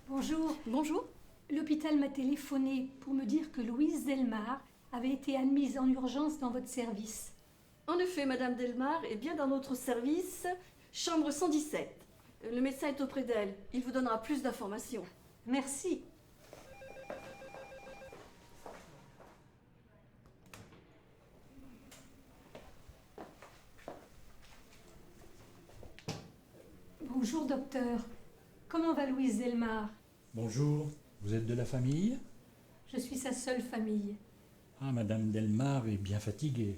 Bonjour. Bonjour. L'hôpital m'a téléphoné pour me dire que Louise Delmar avait été admise en urgence dans votre service. En effet, Madame Delmar est bien dans notre service, chambre 117. Le médecin est auprès d'elle. Il vous donnera plus d'informations. Merci. Bonjour, docteur. Comment va Louise Delmar? Bonjour, vous êtes de la famille? Je suis sa seule famille. Ah, Madame Delmar est bien fatiguée.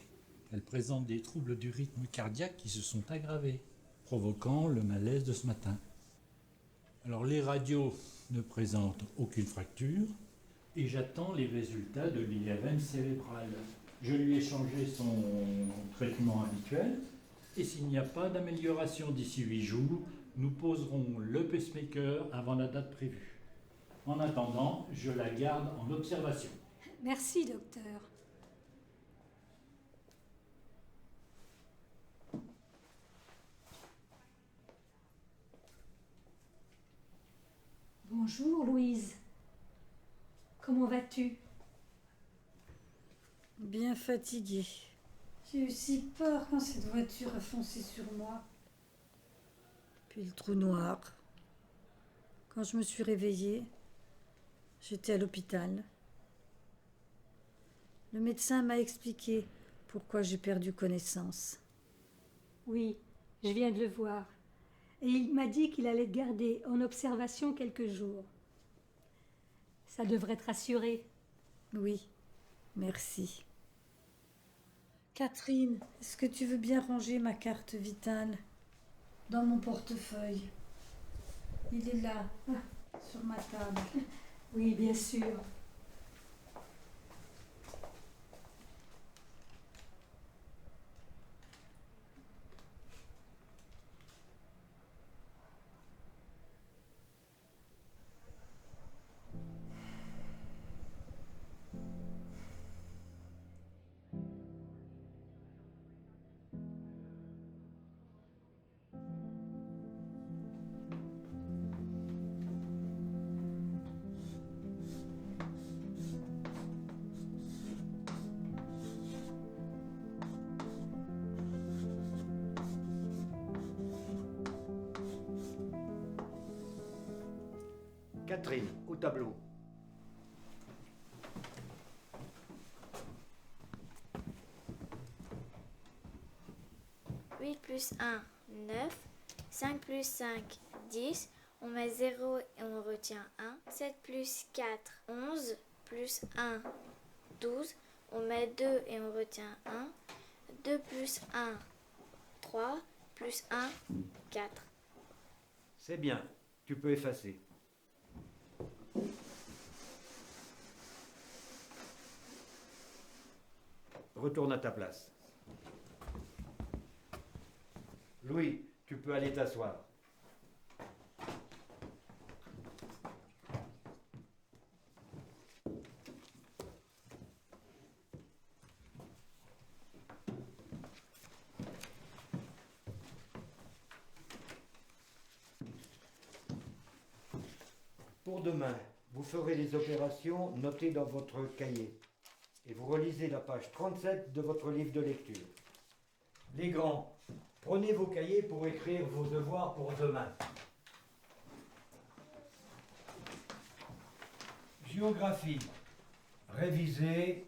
Elle présente des troubles du rythme cardiaque qui se sont aggravés, provoquant le malaise de ce matin. Alors les radios ne présentent aucune fracture et j'attends les résultats de l'IRM cérébral. Je lui ai changé son traitement habituel et s'il n'y a pas d'amélioration d'ici 8 jours, nous poserons le pacemaker avant la date prévue. En attendant, je la garde en observation. Merci, docteur. Bonjour, Louise. Comment vas-tu? Bien fatiguée. J'ai eu si peur quand cette voiture a foncé sur moi. Puis le trou noir. Quand je me suis réveillée, j'étais à l'hôpital. Le médecin m'a expliqué pourquoi j'ai perdu connaissance. Oui, je viens de le voir. Et il m'a dit qu'il allait te garder en observation quelques jours. Ça devrait te rassurer. Oui, merci. Catherine, est-ce que tu veux bien ranger ma carte vitale dans mon portefeuille? Il est là, sur ma table. Oui, bien sûr. Catherine, au tableau. « 8 plus 1, 9. 5 plus 5, 10. On met 0 et on retient 1. 7 plus 4, 11. Plus 1, 12. On met 2 et on retient 1. 2 plus 1, 3. Plus 1, 4. C'est bien, tu peux effacer. Retourne à ta place. Louis, tu peux aller t'asseoir. Pour demain, vous ferez les opérations notées dans votre cahier et vous relisez la page 37 de votre livre de lecture. Les grands, prenez vos cahiers pour écrire vos devoirs pour demain. Géographie, révisez,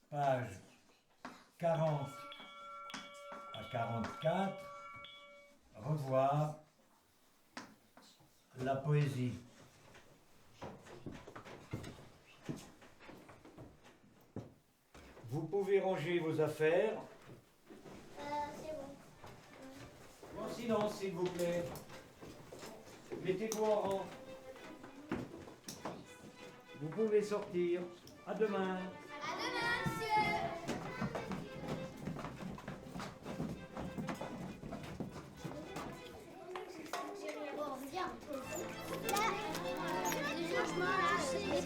page 40 à 44, revoir la poésie. Vous pouvez ranger vos affaires. C'est bon. En silence, s'il vous plaît. Mettez-vous en rang. Vous pouvez sortir. À demain. À demain, monsieur. Bon, viens. Là, les changements, là, c'est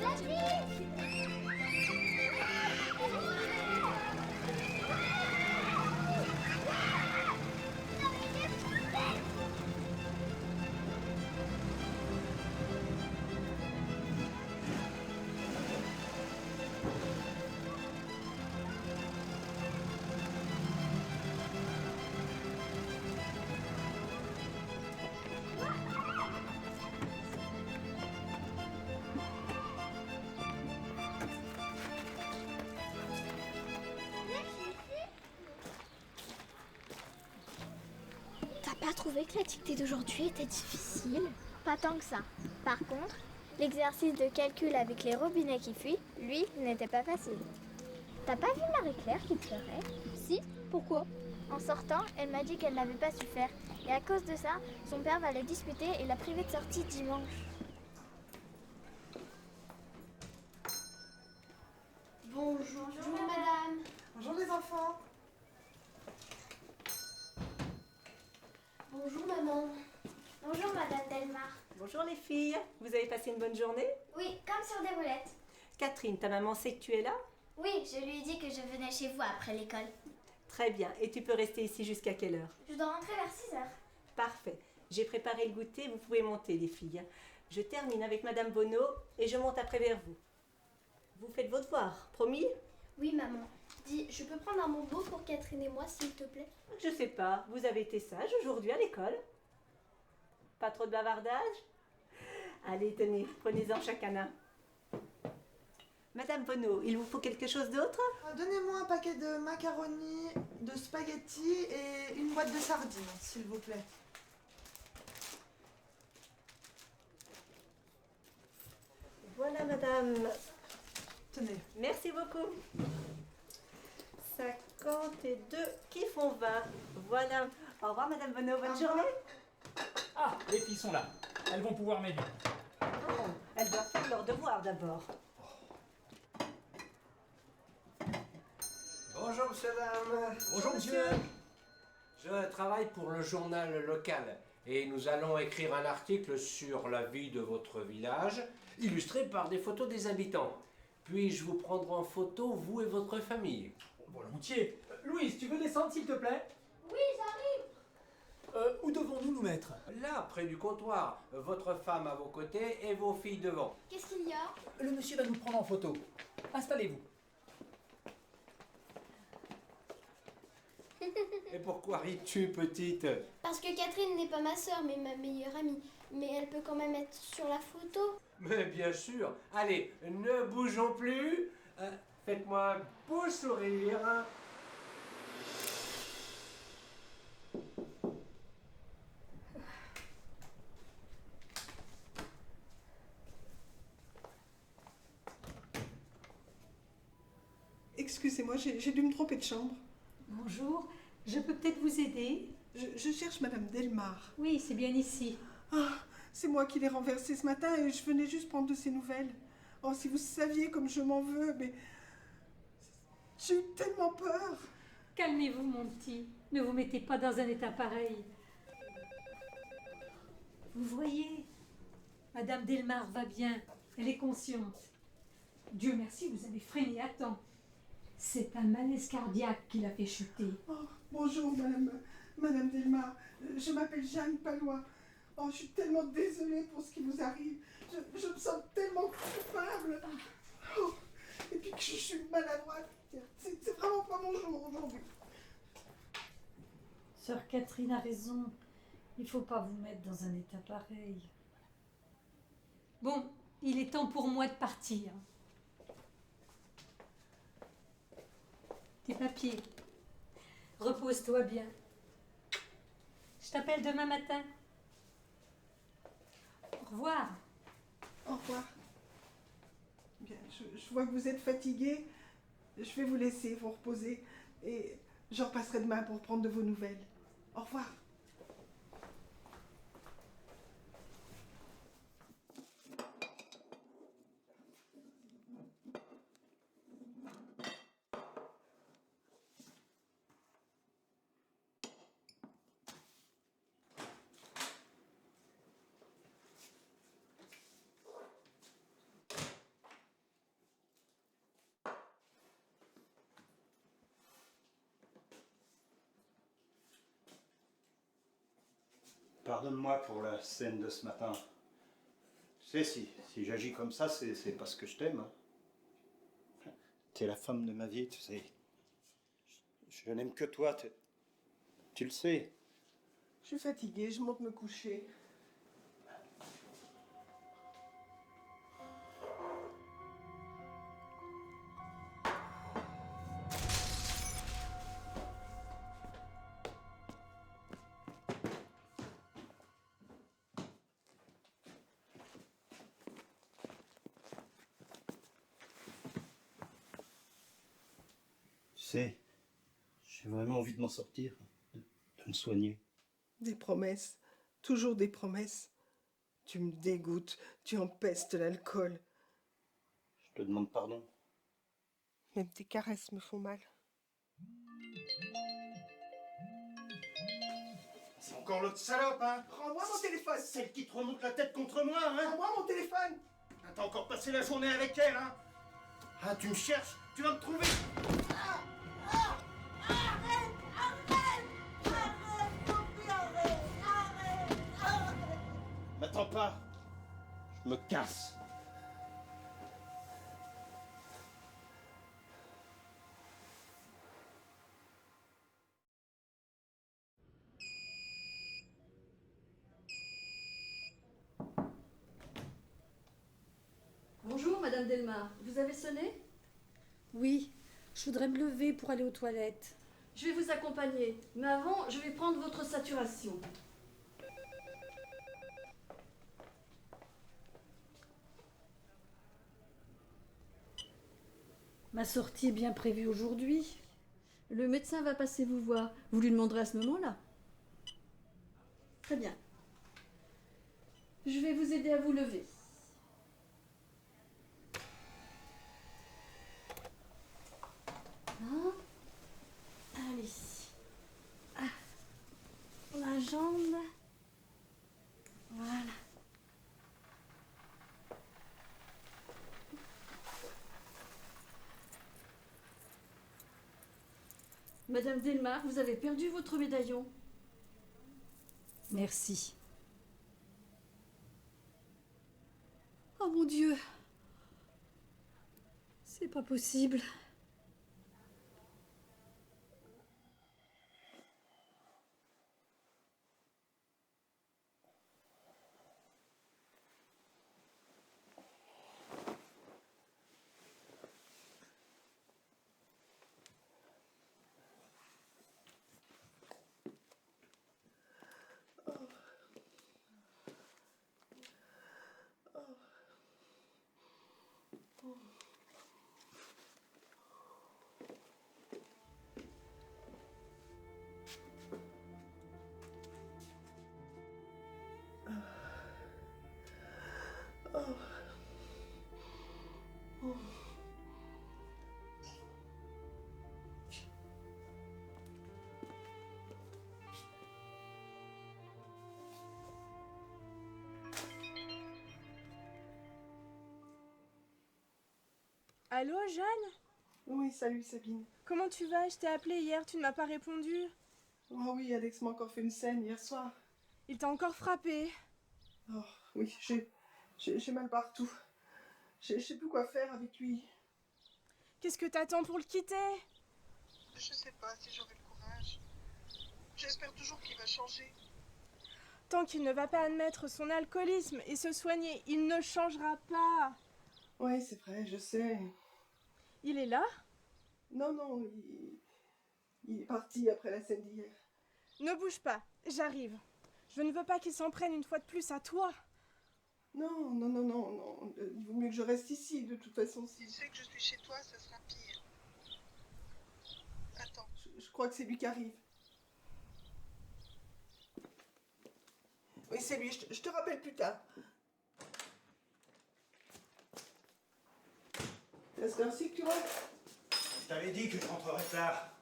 T'as pas trouvé que la dictée d'aujourd'hui était difficile? Pas tant que ça. Par contre, l'exercice de calcul avec les robinets qui fuient, lui, n'était pas facile. T'as pas vu Marie-Claire qui pleurait? Si, pourquoi? En sortant, elle m'a dit qu'elle n'avait pas su faire. Et à cause de ça, son père va la disputer et la priver de sortie dimanche. Bonjour madame. Bonjour les enfants. Bonjour maman. Bonjour Madame Delmar. Bonjour les filles, vous avez passé une bonne journée? Oui, comme sur des roulettes. Catherine, ta maman sait que tu es là? Oui, je lui ai dit que je venais chez vous après l'école. Très bien, et tu peux rester ici jusqu'à quelle heure? Je dois rentrer vers 6 heures. Parfait, j'ai préparé le goûter, vous pouvez monter les filles. Je termine avec Madame Bonneau et je monte après vers vous. Vous faites vos devoirs, promis? Oui maman. Dis, je peux prendre un bonbon pour Catherine et moi s'il te plaît? Je sais pas, vous avez été sage aujourd'hui à l'école? Pas trop de bavardage? Allez, tenez, prenez-en chacun un. Madame Bonneau, il vous faut quelque chose d'autre? Donnez-moi un paquet de macaroni, de spaghettis et une boîte de sardines, s'il vous plaît. Voilà, madame. Tenez. Merci beaucoup. 52 qui font 20. Voilà. Au revoir, Madame Bonneau. Bonne journée. Ah, les filles sont là. Elles vont pouvoir m'aider. Oh, elles doivent faire leur devoir d'abord. Bonjour, monsieur, dame. Bonjour, monsieur. Je travaille pour le journal local et nous allons écrire un article sur la vie de votre village, illustré par des photos des habitants. Puis-je vous prendre en photo, vous et votre famille? Volontiers. Louise, tu veux descendre, s'il te plaît? Oui, j'arrive. Où devons-nous nous mettre? Là, près du comptoir, votre femme à vos côtés et vos filles devant. Qu'est-ce qu'il y a? Le monsieur va nous prendre en photo. Installez-vous. Et pourquoi ris-tu, petite? Parce que Catherine n'est pas ma sœur, mais ma meilleure amie. Mais elle peut quand même être sur la photo. Mais bien sûr. Allez, ne bougeons plus. Faites-moi un beau sourire. Excusez-moi, j'ai dû me tromper de chambre. Bonjour, je peux peut-être vous aider? Je cherche Madame Delmar. Oui, c'est bien ici. Ah, c'est moi qui l'ai renversée ce matin et je venais juste prendre de ses nouvelles. Oh, si vous saviez comme je m'en veux, mais... J'ai eu tellement peur. Calmez-vous, mon petit. Ne vous mettez pas dans un état pareil. Vous voyez, Madame Delmar va bien. Elle est consciente. Dieu merci, vous avez freiné à temps. C'est un malaise cardiaque qui l'a fait chuter. Oh, bonjour, Madame Delmar. Je m'appelle Jeanne Palois. Oh, je suis tellement désolée pour ce qui vous arrive. Je me sens tellement coupable. Oh, et puis que je suis maladroite. C'est vraiment pas mon jour aujourd'hui. Sœur Catherine a raison. Il faut pas vous mettre dans un état pareil. Bon, il est temps pour moi de partir. Tes papiers. Repose-toi bien. Je t'appelle demain matin. Au revoir. Au revoir. Bien, je vois que vous êtes fatiguée. Je vais vous laisser vous reposer et je repasserai demain pour prendre de vos nouvelles. Au revoir. Pardonne-moi pour la scène de ce matin. Tu sais, si j'agis comme ça, c'est parce que je t'aime. T'es la femme de ma vie, tu sais. Je n'aime que toi, tu le sais. Je suis fatiguée, je monte me coucher. Tu sais, j'ai vraiment envie de m'en sortir, de me soigner. Des promesses, toujours des promesses. Tu me dégoûtes, tu empestes l'alcool. Je te demande pardon. Même tes caresses me font mal. C'est encore l'autre salope, hein? Rends-moi mon téléphone! Celle qui te remonte la tête contre moi, hein? Rends-moi mon téléphone! Ah, t'as encore passé la journée avec elle, hein? Ah, tu me cherches? Tu vas me trouver! M'attends pas, je me casse. Bonjour, Madame Delmar. Vous avez sonné? Oui, je voudrais me lever pour aller aux toilettes. Je vais vous accompagner, mais avant, je vais prendre votre saturation. Ma sortie est bien prévue aujourd'hui. Le médecin va passer vous voir. Vous lui demanderez à ce moment-là. Très bien. Je vais vous aider à vous lever. Hein? Allez. Ah. La jambe. Voilà. Madame Delmar, vous avez perdu votre médaillon. Merci. Oh mon Dieu! C'est pas possible. Allô, Jeanne? Oui, salut Sabine. Comment tu vas? Je t'ai appelé hier, tu ne m'as pas répondu. Oh oui, Alex m'a encore fait une scène hier soir. Il t'a encore frappé? Oh oui, j'ai mal partout. Je sais plus quoi faire avec lui. Qu'est-ce que t'attends pour le quitter? Je sais pas si j'aurai le courage. J'espère toujours qu'il va changer. Tant qu'il ne va pas admettre son alcoolisme et se soigner, il ne changera pas. Ouais, c'est vrai, je sais. Il est là? Non, il est parti après la scène d'hier. Ne bouge pas, j'arrive. Je ne veux pas qu'il s'en prenne une fois de plus à toi. Non. Il vaut mieux que je reste ici, de toute façon. S'il sait que je suis chez toi, ça sera pire. Attends, je crois que c'est lui qui arrive. Oui, c'est lui, je te rappelle plus tard. C'est à cette heure-ci que tu rentres? Je t'avais dit que je rentrerais tard.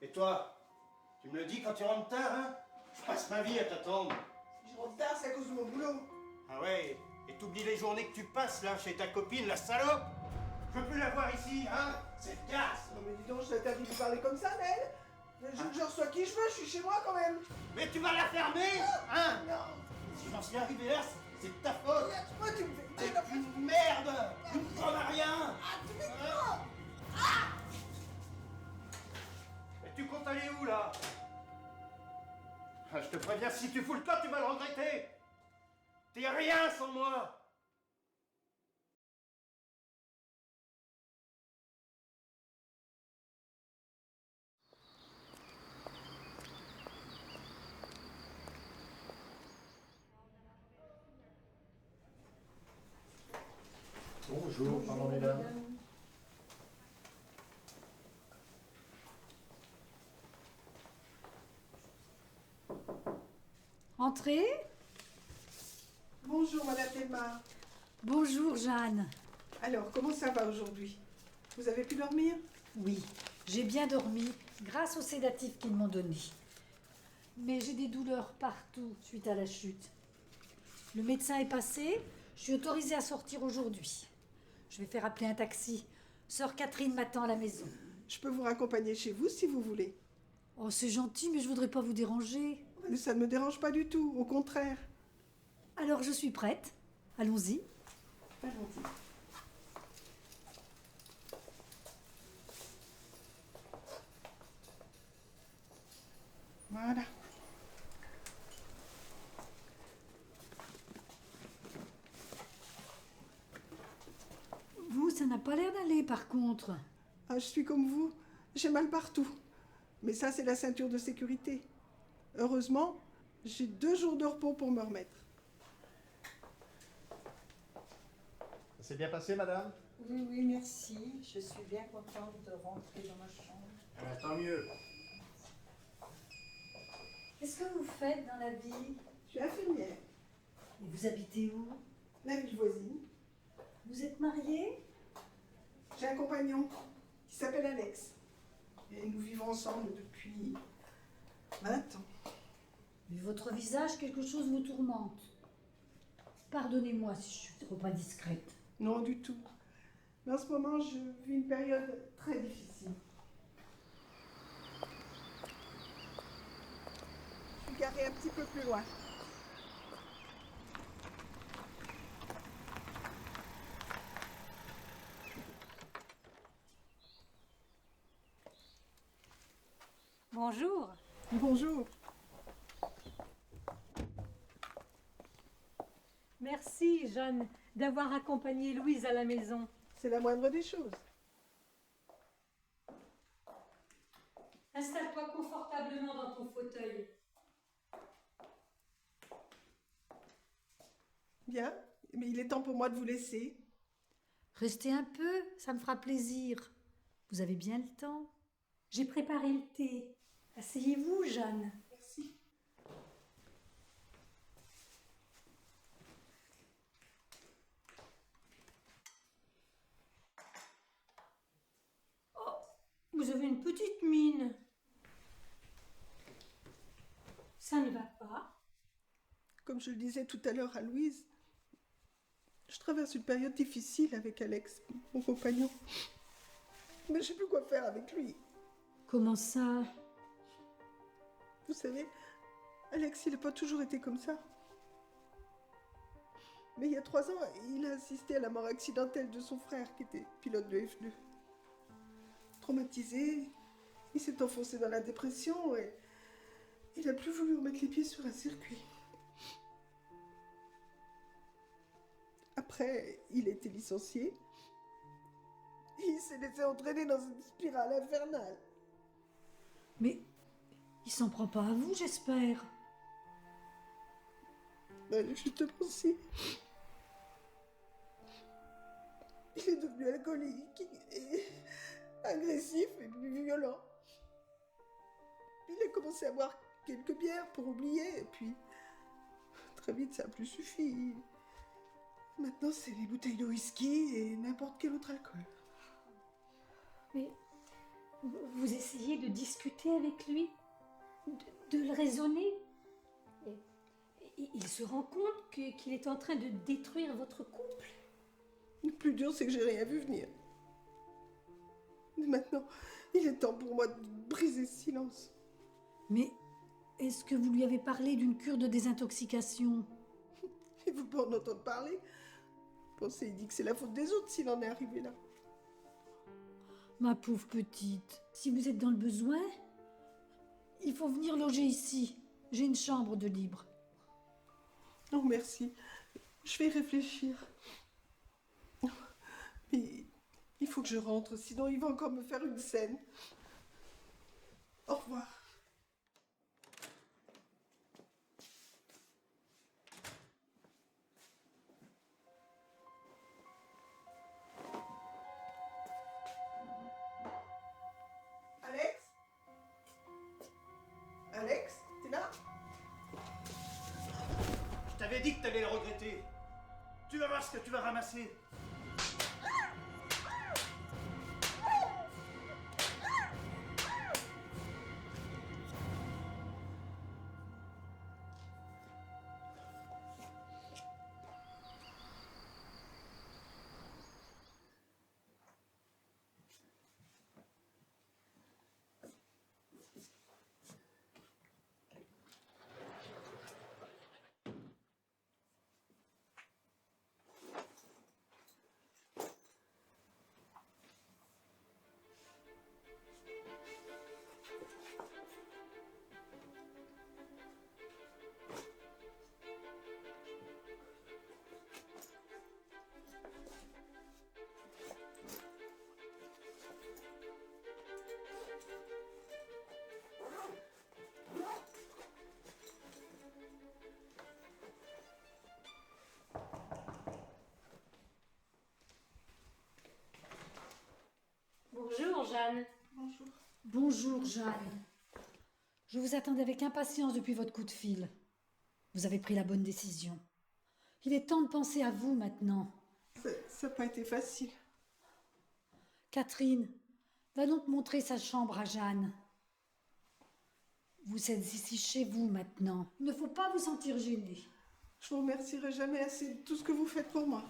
Et toi? Tu me le dis quand tu rentres tard, hein? Je passe ma vie à t'attendre. Si je rentre tard, c'est à cause de mon boulot. Ah ouais? Et t'oublies les journées que tu passes là chez ta copine, la salope? Je veux plus la voir ici, hein? C'est casse! Non mais dis donc, je t'interdis de parler comme ça, Nel. Je reçois qui je veux, je suis chez moi quand même. Mais tu vas la fermer, hein? Non. Si j'en suis arrivé là, c'est de ta faute. Moi, tu me fais... T'es une merde! Une conne à rien! tu fais quoi? Et tu comptes aller où là? Je te préviens, si tu fous le camp, tu vas le regretter! T'es rien sans moi! Bonjour, pardon mesdames. Entrez. Bonjour, Madame Delmar. Bonjour, Jeanne. Alors, comment ça va aujourd'hui? Vous avez pu dormir? Oui, j'ai bien dormi grâce aux sédatifs qu'ils m'ont donnés. Mais j'ai des douleurs partout suite à la chute. Le médecin est passé, je suis autorisée à sortir aujourd'hui. Je vais faire appeler un taxi. Sœur Catherine m'attend à la maison. Je peux vous raccompagner chez vous si vous voulez. Oh, c'est gentil, mais je voudrais pas vous déranger. Mais ça ne me dérange pas du tout, au contraire. Alors, je suis prête. Allons-y. Allons-y. Voilà. Vous, ça n'a pas l'air d'aller, par contre. Ah, je suis comme vous. J'ai mal partout. Mais ça, c'est la ceinture de sécurité. Heureusement, j'ai 2 jours de repos pour me remettre. Ça s'est bien passé, madame? Oui, merci. Je suis bien contente de rentrer dans ma chambre. Tant mieux. Qu'est-ce que vous faites dans la vie? Je suis infirmière. Et vous habitez où? La ville voisine. Vous êtes mariée? J'ai un compagnon qui s'appelle Alex. Et nous vivons ensemble depuis 20 ans. Vu votre visage, quelque chose vous tourmente. Pardonnez-moi si je suis trop indiscrète. Non, du tout. Mais en ce moment, je vis une période très difficile. Je suis garée un petit peu plus loin. Bonjour. Bonjour. Merci, Jeanne, d'avoir accompagné Louise à la maison. C'est la moindre des choses. Installe-toi confortablement dans ton fauteuil. Bien, mais il est temps pour moi de vous laisser. Restez un peu, ça me fera plaisir. Vous avez bien le temps? J'ai préparé le thé. Asseyez-vous, Jeanne. Merci. Oh, vous avez une petite mine. Ça ne va pas. Comme je le disais tout à l'heure à Louise, je traverse une période difficile avec Alex, mon compagnon. Mais je sais plus quoi faire avec lui. Comment ça? Vous savez, Alex, il n'a pas toujours été comme ça. Mais il y a 3 ans, il a assisté à la mort accidentelle de son frère qui était pilote de F2. Traumatisé, il s'est enfoncé dans la dépression et il n'a plus voulu remettre les pieds sur un circuit. Après, il a été licencié. Et il s'est laissé entraîner dans une spirale infernale. Mais il s'en prend pas à vous, j'espère. Ben, justement, si. Il est devenu alcoolique et agressif et violent. Il a commencé à boire quelques bières pour oublier, et puis très vite ça n'a plus suffi. Maintenant c'est les bouteilles de whisky et n'importe quel autre alcool. Mais vous essayez de discuter avec lui, de le raisonner. Et il se rend compte qu'il est en train de détruire votre couple. Le plus dur, c'est que j'ai rien vu venir. Mais maintenant, il est temps pour moi de briser ce silence. Mais est-ce que vous lui avez parlé d'une cure de désintoxication? Il veut pas en entendre parler. Pensez, il dit que c'est la faute des autres s'il en est arrivé là. Ma pauvre petite, si vous êtes dans le besoin, il faut venir loger ici. J'ai une chambre de libre. Non, merci. Je vais y réfléchir. Mais il faut que je rentre, sinon il va encore me faire une scène. Au revoir. Alex? Alex, t'es là? Je t'avais dit que t'allais le regretter. Tu vas voir ce que tu vas ramasser. Bonjour, Jeanne. Bonjour. Bonjour, Jeanne. Je vous attendais avec impatience depuis votre coup de fil. Vous avez pris la bonne décision. Il est temps de penser à vous maintenant. Ça n'a pas été facile. Catherine, va donc montrer sa chambre à Jeanne. Vous êtes ici chez vous maintenant. Il ne faut pas vous sentir gênée. Je vous remercierai jamais assez de tout ce que vous faites pour moi.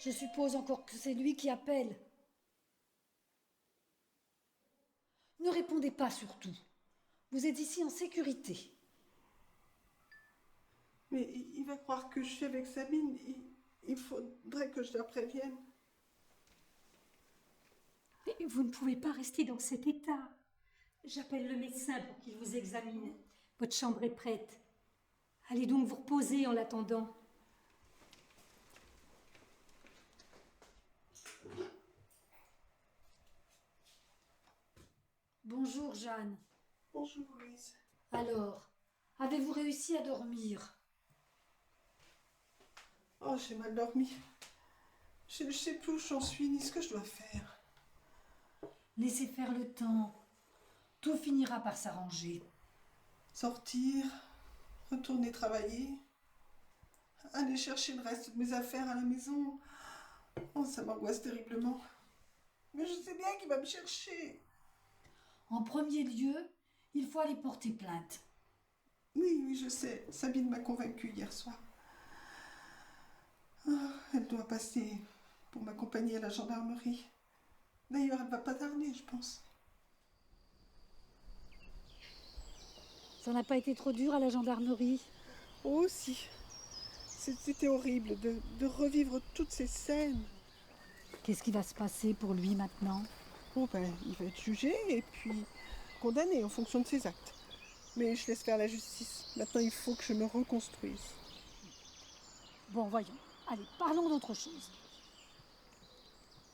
Je suppose encore que c'est lui qui appelle. Ne répondez pas surtout. Vous êtes ici en sécurité. Mais il va croire que je suis avec Sabine. Il faudrait que je la prévienne. Mais vous ne pouvez pas rester dans cet état. J'appelle le médecin pour qu'il vous examine. Votre chambre est prête. Allez donc vous reposer en l'attendant. Bonjour, Jeanne. Bonjour, Louise. Alors, avez-vous réussi à dormir? Oh, j'ai mal dormi. Je ne sais plus où j'en suis, ni ce que je dois faire. Laissez faire le temps. Tout finira par s'arranger. Sortir, retourner travailler, aller chercher le reste de mes affaires à la maison. Oh, ça m'angoisse terriblement. Mais je sais bien qu'il va me chercher. En premier lieu, il faut aller porter plainte. Oui, je sais. Sabine m'a convaincue hier soir. Oh, elle doit passer pour m'accompagner à la gendarmerie. D'ailleurs, elle va pas tarder, je pense. Ça n'a pas été trop dur à la gendarmerie? Oh si. C'était horrible de revivre toutes ces scènes. Qu'est-ce qui va se passer pour lui maintenant? Oh ben, il va être jugé et puis condamné en fonction de ses actes. Mais je laisse faire la justice. Maintenant, il faut que je me reconstruise. Bon, voyons. Allez, parlons d'autre chose.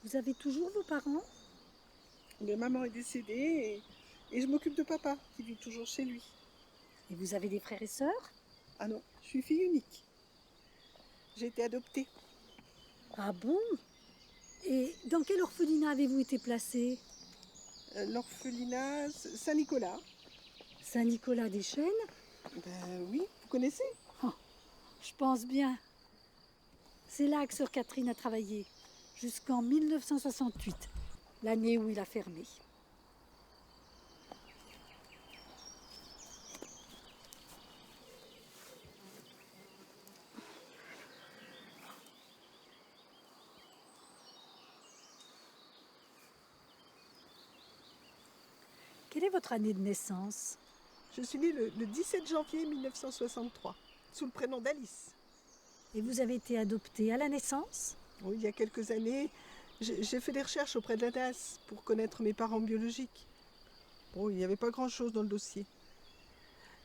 Vous avez toujours vos parents? Mais maman est décédée et je m'occupe de papa, qui vit toujours chez lui. Et vous avez des frères et sœurs? Ah non, je suis fille unique. J'ai été adoptée. Ah bon? Et dans quel orphelinat avez-vous été placée? L'orphelinat Saint-Nicolas. Saint-Nicolas des Chênes? Ben oui, vous connaissez? Oh, je pense bien. C'est là que sœur Catherine a travaillé, jusqu'en 1968, l'année où il a fermé. Quelle est votre année de naissance? Je suis née le 17 janvier 1963, sous le prénom d'Alice. Et vous avez été adoptée à la naissance? Oui, il y a quelques années, j'ai fait des recherches auprès de la DAS pour connaître mes parents biologiques. Bon, il n'y avait pas grand-chose dans le dossier.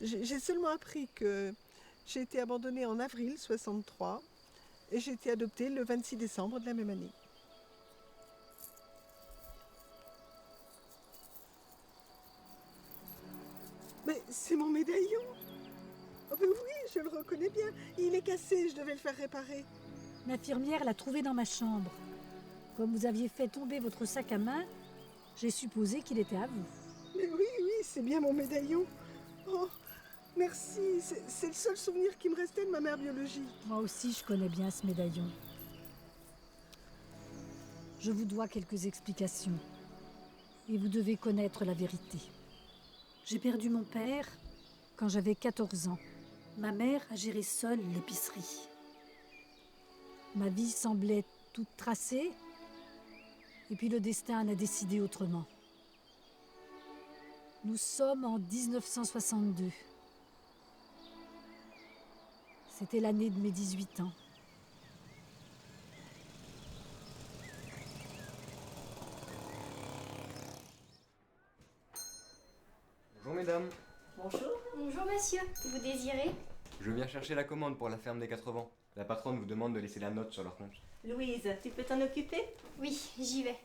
J'ai seulement appris que j'ai été abandonnée en avril 63 et j'ai été adoptée le 26 décembre de la même année. Mais c'est mon médaillon! Oh ben oui, je le reconnais bien. Il est cassé, je devais le faire réparer. L'infirmière l'a trouvé dans ma chambre. Comme vous aviez fait tomber votre sac à main, j'ai supposé qu'il était à vous. Mais oui, c'est bien mon médaillon. Oh, merci, c'est le seul souvenir qui me restait de ma mère biologique. Moi aussi, je connais bien ce médaillon. Je vous dois quelques explications. Et vous devez connaître la vérité. J'ai perdu mon père quand j'avais 14 ans. Ma mère a géré seule l'épicerie. Ma vie semblait toute tracée, et puis le destin en a décidé autrement. Nous sommes en 1962. C'était l'année de mes 18 ans. Bonjour mesdames, Bonjour. Bonjour monsieur, vous désirez? je viens chercher la commande pour la ferme des 4 vents. La patronne vous demande de laisser la note sur leur compte. Louise, tu peux t'en occuper? Oui, j'y vais.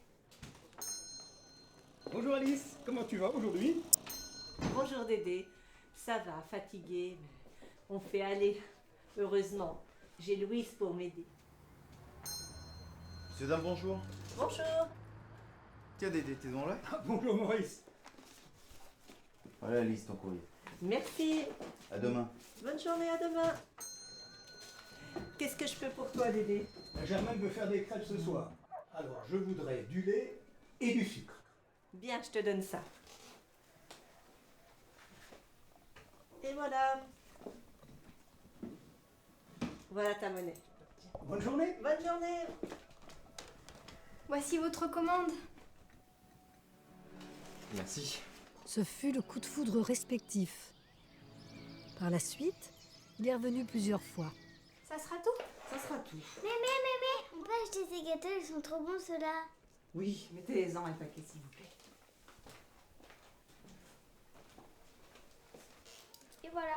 Bonjour Alice, comment tu vas aujourd'hui? Bonjour Dédé. Ça va, fatiguée, mais on fait aller. Heureusement, j'ai Louise pour m'aider. Monsieur dame, bonjour. Bonjour. Tiens Dédé, t'es dans là? Bonjour Maurice. Voilà Alice, ton courrier. Merci. À demain. Bonne journée, à demain. Qu'est-ce que je peux pour toi, Dédé? Germaine veut faire des crêpes ce soir. Alors, je voudrais du lait et du sucre. Bien, je te donne ça. Et voilà. Voilà ta monnaie. Bonne journée. Bonne journée. Voici votre commande. Merci. Ce fut le coup de foudre respectif. Par la suite, il est revenu plusieurs fois. Ça sera tout? Ça sera tout. Mais, on peut acheter ces gâteaux, ils sont trop bons ceux-là. Oui, mettez-les-en un paquet s'il vous plaît. Et voilà.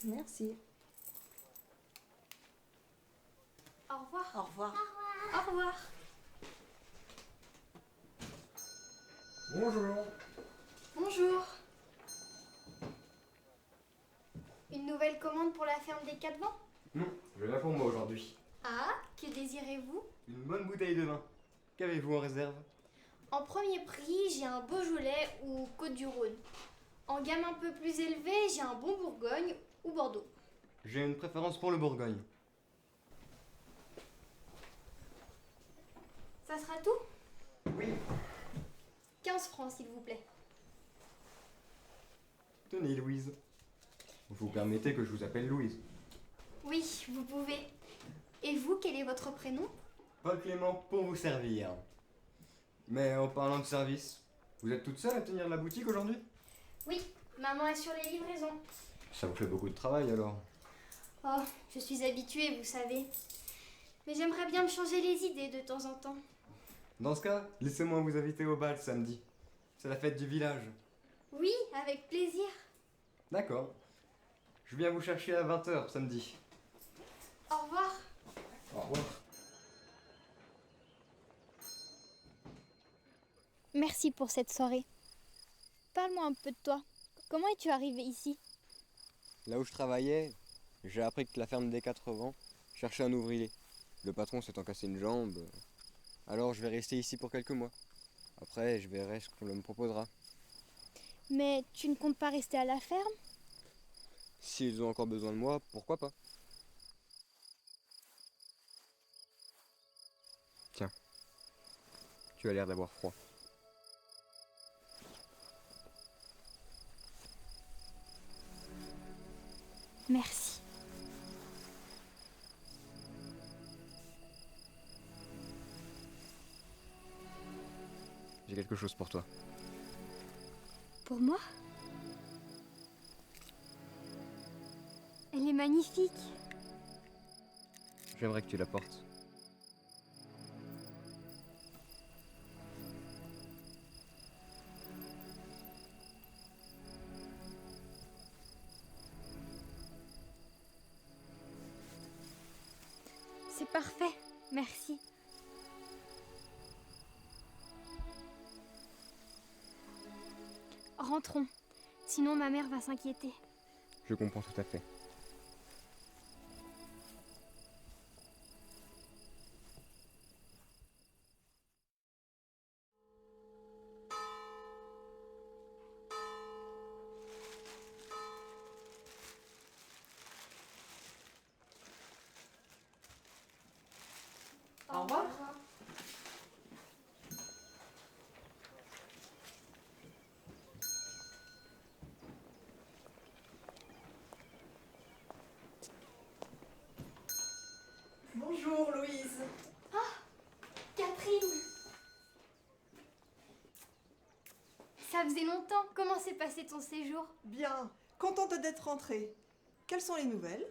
Merci. Au revoir. Au revoir. Au revoir. Bonjour. Bonjour. Une nouvelle commande pour la ferme des 4 vents? Je viens pour moi aujourd'hui. Ah, que désirez-vous? Une bonne bouteille de vin. Qu'avez-vous en réserve? En premier prix, j'ai un Beaujolais ou Côte-du-Rhône. En gamme un peu plus élevée, j'ai un bon Bourgogne ou Bordeaux. J'ai une préférence pour le Bourgogne. Ça sera tout? Oui. 15 francs, s'il vous plaît. Tenez Louise. Vous permettez que je vous appelle Louise? Oui, vous pouvez. Et vous, quel est votre prénom? Paul Clément pour vous servir. Mais en parlant de service, vous êtes toute seule à tenir la boutique aujourd'hui? Oui, maman assure les livraisons. Ça vous fait beaucoup de travail alors. Oh, je suis habituée, vous savez. Mais j'aimerais bien me changer les idées de temps en temps. Dans ce cas, laissez-moi vous inviter au bal samedi. C'est la fête du village. Oui, avec plaisir. D'accord. Je viens vous chercher à 20h samedi. Au revoir. Au revoir. Merci pour cette soirée. Parle-moi un peu de toi. Comment es-tu arrivé ici? Là où je travaillais, j'ai appris que la ferme des 80 cherchait un ouvrier. Le patron s'étant cassé une jambe, alors je vais rester ici pour quelques mois. Après, je verrai ce qu'on me proposera. Mais tu ne comptes pas rester à la ferme? S'ils ont encore besoin de moi, pourquoi pas? Tiens, tu as l'air d'avoir froid. Merci. J'ai quelque chose pour toi. Pour moi? Elle est magnifique. J'aimerais que tu la portes. C'est parfait, merci. Rentrons, sinon ma mère va s'inquiéter. Je comprends tout à fait. Au revoir. Bonjour Louise. Ah, Catherine. Ça faisait longtemps. Comment s'est passé ton séjour? Bien, contente d'être rentrée. Quelles sont les nouvelles?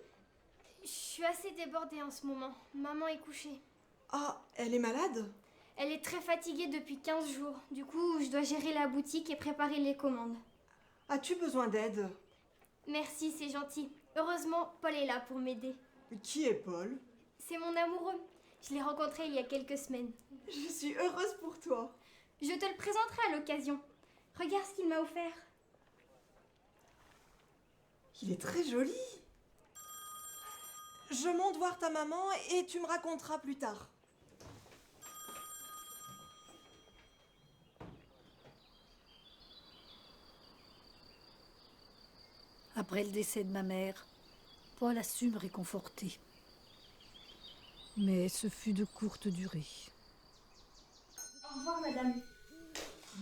Je suis assez débordée en ce moment. Maman est couchée. Ah, elle est malade? Elle est très fatiguée depuis 15 jours. Du coup, je dois gérer la boutique et préparer les commandes. As-tu besoin d'aide? Merci, c'est gentil. Heureusement, Paul est là pour m'aider. Qui est Paul? C'est mon amoureux. Je l'ai rencontré il y a quelques semaines. Je suis heureuse pour toi. Je te le présenterai à l'occasion. Regarde ce qu'il m'a offert. Il est très joli. Je monte voir ta maman et tu me raconteras plus tard. Après le décès de ma mère, Paul a su me réconforter. Mais ce fut de courte durée. Au revoir, madame.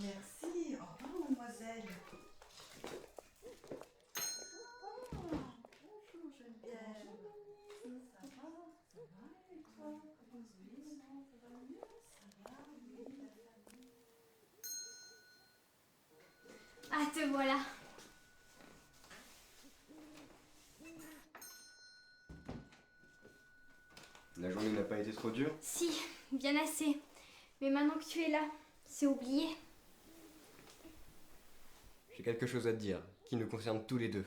Merci. Au revoir, mademoiselle. Bonjour, Geneviève. Ça va? Ça va et toi? Oui, non, ça va mieux? Ça va, oui, la famille. Ah, te voilà. La journée n'a pas été trop dure? Si, bien assez. Mais maintenant que tu es là, c'est oublié. J'ai quelque chose à te dire, qui nous concerne tous les deux.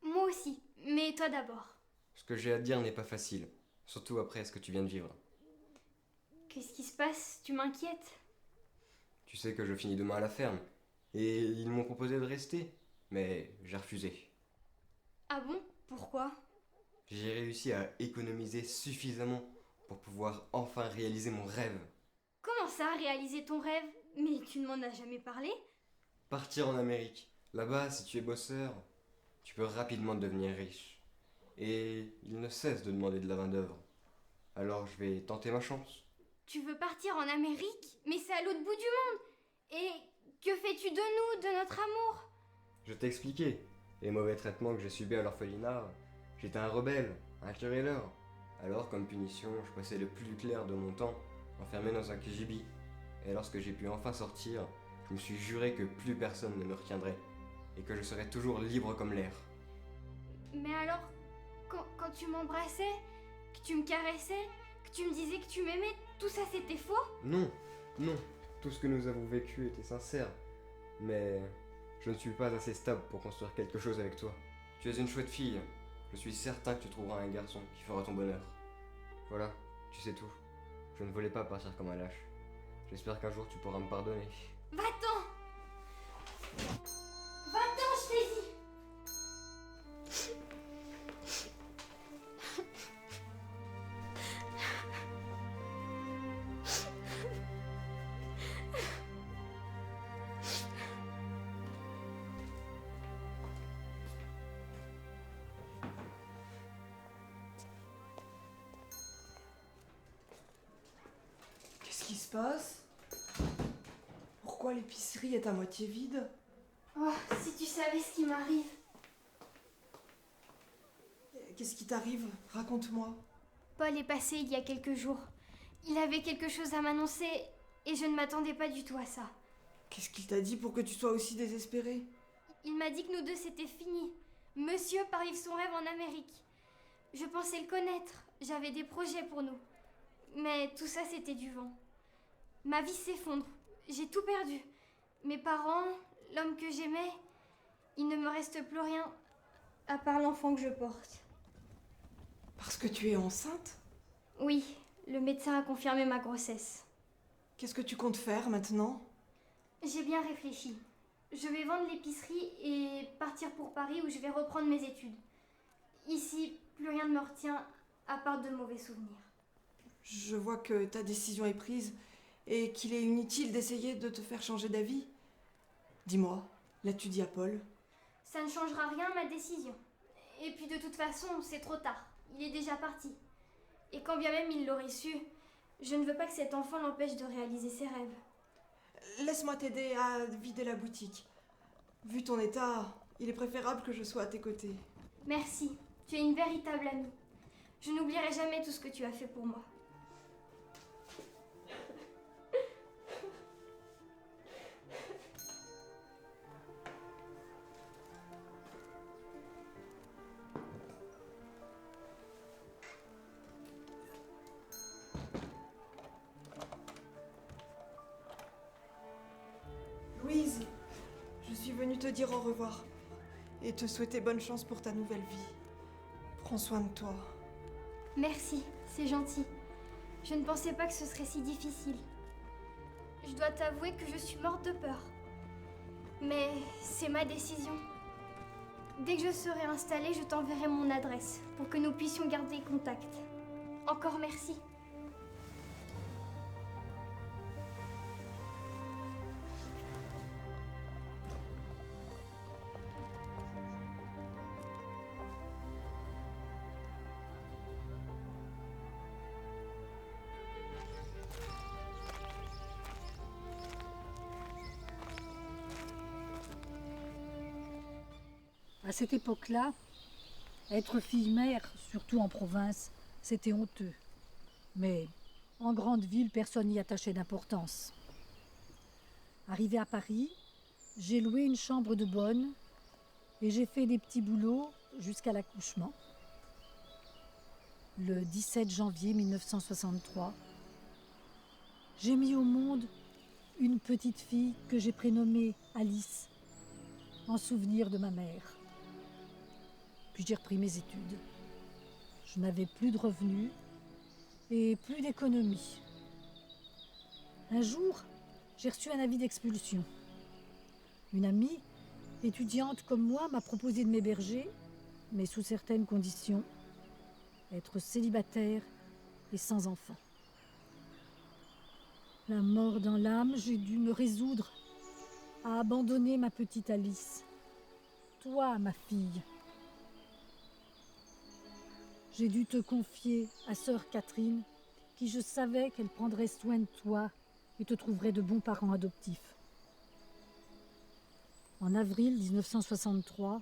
Moi aussi, mais toi d'abord. Ce que j'ai à te dire n'est pas facile, surtout après ce que tu viens de vivre. Qu'est-ce qui se passe? Tu m'inquiètes? Tu sais que je finis demain à la ferme, et ils m'ont proposé de rester, mais j'ai refusé. Ah bon? Pourquoi? J'ai réussi à économiser suffisamment pour pouvoir enfin réaliser mon rêve. Comment ça, réaliser ton rêve? Mais tu ne m'en as jamais parlé? Partir en Amérique. Là-bas, si tu es bosseur, tu peux rapidement devenir riche. Et ils ne cessent de demander de la main-d'œuvre. Alors je vais tenter ma chance. Tu veux partir en Amérique? Mais c'est à l'autre bout du monde! Et que fais-tu de nous, de notre amour? Je t'ai expliqué. Les mauvais traitements que j'ai subis à l'orphelinat, j'étais un rebelle, un querelleur. Alors, comme punition, je passais le plus clair de mon temps enfermé dans un KGB. Et lorsque j'ai pu enfin sortir, je me suis juré que plus personne ne me retiendrait et que je serais toujours libre comme l'air. Mais alors, quand tu m'embrassais, que tu me caressais, que tu me disais que tu m'aimais, tout ça c'était faux? Non, non, tout ce que nous avons vécu était sincère, mais je ne suis pas assez stable pour construire quelque chose avec toi. Tu es une chouette fille, je suis certain que tu trouveras un garçon qui fera ton bonheur. Voilà, tu sais tout. Je ne voulais pas partir comme un lâche. J'espère qu'un jour tu pourras me pardonner. Va-t'en! Va-t'en, je t'ai dit! Qu'est-ce qui se passe? Pourquoi l'épicerie est à moitié vide? Oh, si tu savais ce qui m'arrive. Qu'est-ce qui t'arrive? Raconte-moi. Paul est passé il y a quelques jours. Il avait quelque chose à m'annoncer et je ne m'attendais pas du tout à ça. Qu'est-ce qu'il t'a dit pour que tu sois aussi désespérée? Il m'a dit que nous deux c'était fini. Monsieur part vivre son rêve en Amérique. Je pensais le connaître, j'avais des projets pour nous. Mais tout ça c'était du vent. Ma vie s'effondre, j'ai tout perdu. Mes parents, l'homme que j'aimais, il ne me reste plus rien à part l'enfant que je porte. Parce que tu es enceinte? Oui, le médecin a confirmé ma grossesse. Qu'est-ce que tu comptes faire maintenant? J'ai bien réfléchi. Je vais vendre l'épicerie et partir pour Paris où je vais reprendre mes études. Ici, plus rien ne me retient à part de mauvais souvenirs. Je vois que ta décision est prise et qu'il est inutile d'essayer de te faire changer d'avis. Dis-moi, l'as-tu dit à Paul? Ça ne changera rien à ma décision. Et puis de toute façon, c'est trop tard. Il est déjà parti. Et quand bien même il l'aurait su, je ne veux pas que cet enfant l'empêche de réaliser ses rêves. Laisse-moi t'aider à vider la boutique. Vu ton état, il est préférable que je sois à tes côtés. Merci, tu es une véritable amie. Je n'oublierai jamais tout ce que tu as fait pour moi. Louise, je suis venue te dire au revoir et te souhaiter bonne chance pour ta nouvelle vie. Prends soin de toi. Merci, c'est gentil. Je ne pensais pas que ce serait si difficile. Je dois t'avouer que je suis morte de peur. Mais c'est ma décision. Dès que je serai installée, je t'enverrai mon adresse pour que nous puissions garder contact. Encore merci. À cette époque-là, être fille-mère, surtout en province, c'était honteux. Mais en grande ville, personne n'y attachait d'importance. Arrivée à Paris, j'ai loué une chambre de bonne et j'ai fait des petits boulots jusqu'à l'accouchement. Le 17 janvier 1963, j'ai mis au monde une petite fille que j'ai prénommée Alice, en souvenir de ma mère. Puis j'ai repris mes études. Je n'avais plus de revenus et plus d'économie. Un jour, j'ai reçu un avis d'expulsion. Une amie, étudiante comme moi, m'a proposé de m'héberger, mais sous certaines conditions, être célibataire et sans enfant. La mort dans l'âme, j'ai dû me résoudre à abandonner ma petite Alice. Toi, ma fille. J'ai dû te confier à sœur Catherine, qui je savais qu'elle prendrait soin de toi et te trouverait de bons parents adoptifs. En avril 1963,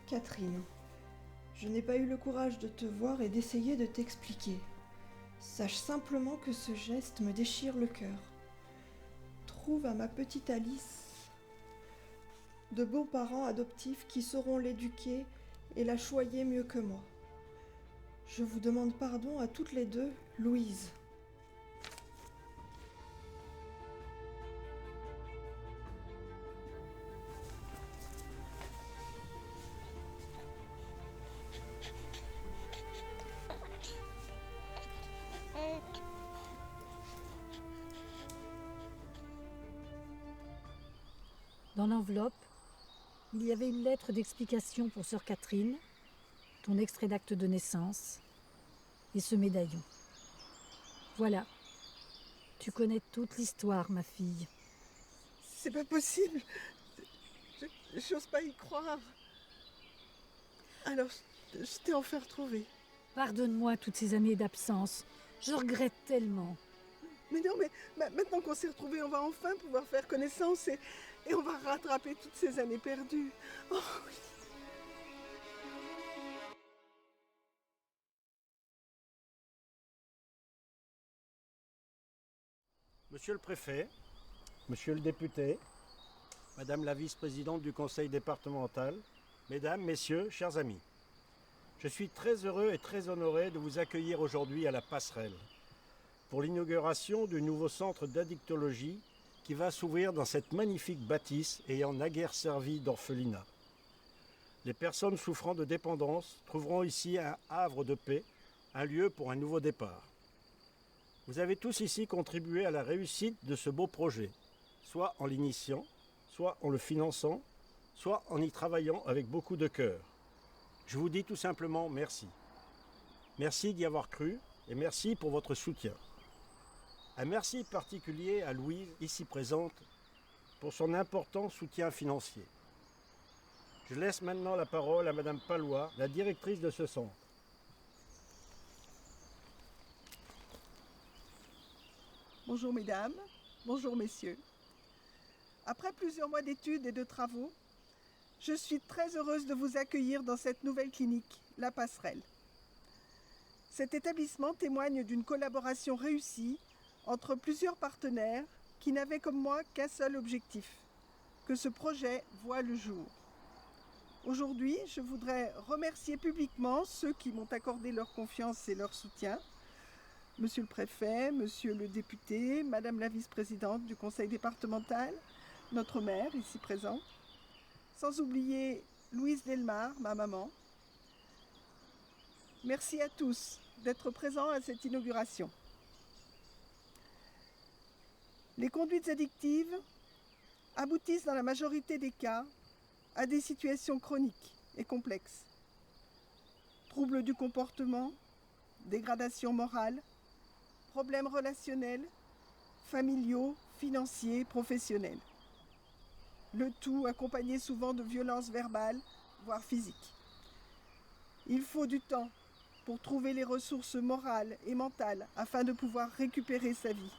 Catherine, je n'ai pas eu le courage de te voir et d'essayer de t'expliquer. Sache simplement que ce geste me déchire le cœur. Trouve à ma petite Alice de bons parents adoptifs qui sauront l'éduquer et la choyer mieux que moi. Je vous demande pardon à toutes les deux, Louise. Dans l'enveloppe, il y avait une lettre d'explication pour sœur Catherine, ton extrait d'acte de naissance et ce médaillon. Voilà. Tu connais toute l'histoire, ma fille. C'est pas possible. J'ose pas y croire. Alors, je t'ai enfin retrouvée. Pardonne-moi toutes ces années d'absence. Je regrette tellement. Mais non, mais maintenant qu'on s'est retrouvés, on va enfin pouvoir faire connaissance et on va rattraper toutes ces années perdues. Oh oui. Monsieur le préfet, monsieur le député, madame la vice-présidente du conseil départemental, mesdames, messieurs, chers amis, je suis très heureux et très honoré de vous accueillir aujourd'hui à la Passerelle pour l'inauguration du nouveau centre d'addictologie qui va s'ouvrir dans cette magnifique bâtisse ayant naguère servi d'orphelinat. Les personnes souffrant de dépendance trouveront ici un havre de paix, un lieu pour un nouveau départ. Vous avez tous ici contribué à la réussite de ce beau projet, soit en l'initiant, soit en le finançant, soit en y travaillant avec beaucoup de cœur. Je vous dis tout simplement merci. Merci d'y avoir cru et merci pour votre soutien. Un merci particulier à Louise, ici présente, pour son important soutien financier. Je laisse maintenant la parole à madame Palois, la directrice de ce centre. Bonjour mesdames, bonjour messieurs. Après plusieurs mois d'études et de travaux, je suis très heureuse de vous accueillir dans cette nouvelle clinique, La Passerelle. Cet établissement témoigne d'une collaboration réussie entre plusieurs partenaires qui n'avaient comme moi qu'un seul objectif, que ce projet voie le jour. Aujourd'hui, je voudrais remercier publiquement ceux qui m'ont accordé leur confiance et leur soutien. Monsieur le préfet, monsieur le député, madame la vice-présidente du conseil départemental, notre maire ici présent, sans oublier Louise Delmar, ma maman. Merci à tous d'être présents à cette inauguration. Les conduites addictives aboutissent dans la majorité des cas à des situations chroniques et complexes. Troubles du comportement, dégradation morale, problèmes relationnels, familiaux, financiers, professionnels. Le tout accompagné souvent de violences verbales, voire physiques. Il faut du temps pour trouver les ressources morales et mentales afin de pouvoir récupérer sa vie.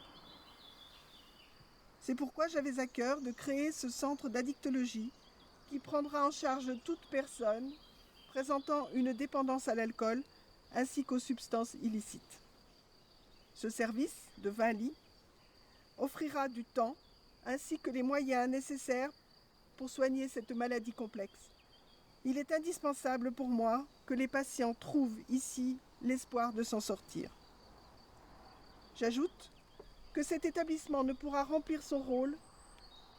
C'est pourquoi j'avais à cœur de créer ce centre d'addictologie qui prendra en charge toute personne présentant une dépendance à l'alcool ainsi qu'aux substances illicites. Ce service de 20 lits offrira du temps ainsi que les moyens nécessaires pour soigner cette maladie complexe. Il est indispensable pour moi que les patients trouvent ici l'espoir de s'en sortir. J'ajoute que cet établissement ne pourra remplir son rôle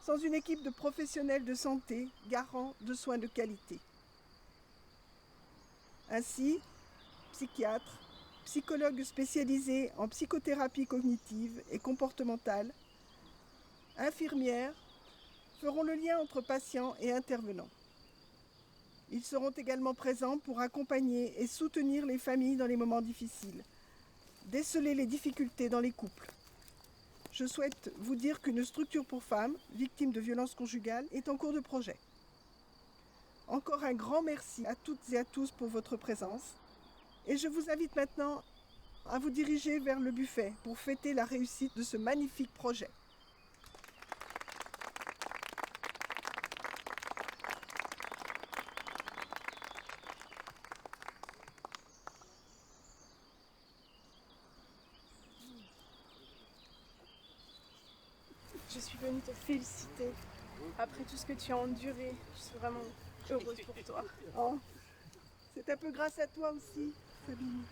sans une équipe de professionnels de santé garants de soins de qualité. Ainsi, psychiatres, psychologues spécialisés en psychothérapie cognitive et comportementale, infirmières feront le lien entre patients et intervenants. Ils seront également présents pour accompagner et soutenir les familles dans les moments difficiles, déceler les difficultés dans les couples. Je souhaite vous dire qu'une structure pour femmes victimes de violences conjugales est en cours de projet. Encore un grand merci à toutes et à tous pour votre présence. Et je vous invite maintenant à vous diriger vers le buffet pour fêter la réussite de ce magnifique projet. Je suis venue te féliciter. Après tout ce que tu as enduré, je suis vraiment heureuse pour toi. Oh, c'est un peu grâce à toi aussi, Sabine.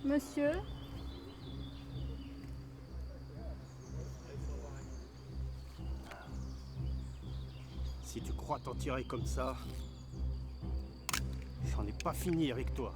Monsieur? Si tu crois t'en tirer comme ça, j'en ai pas fini avec toi.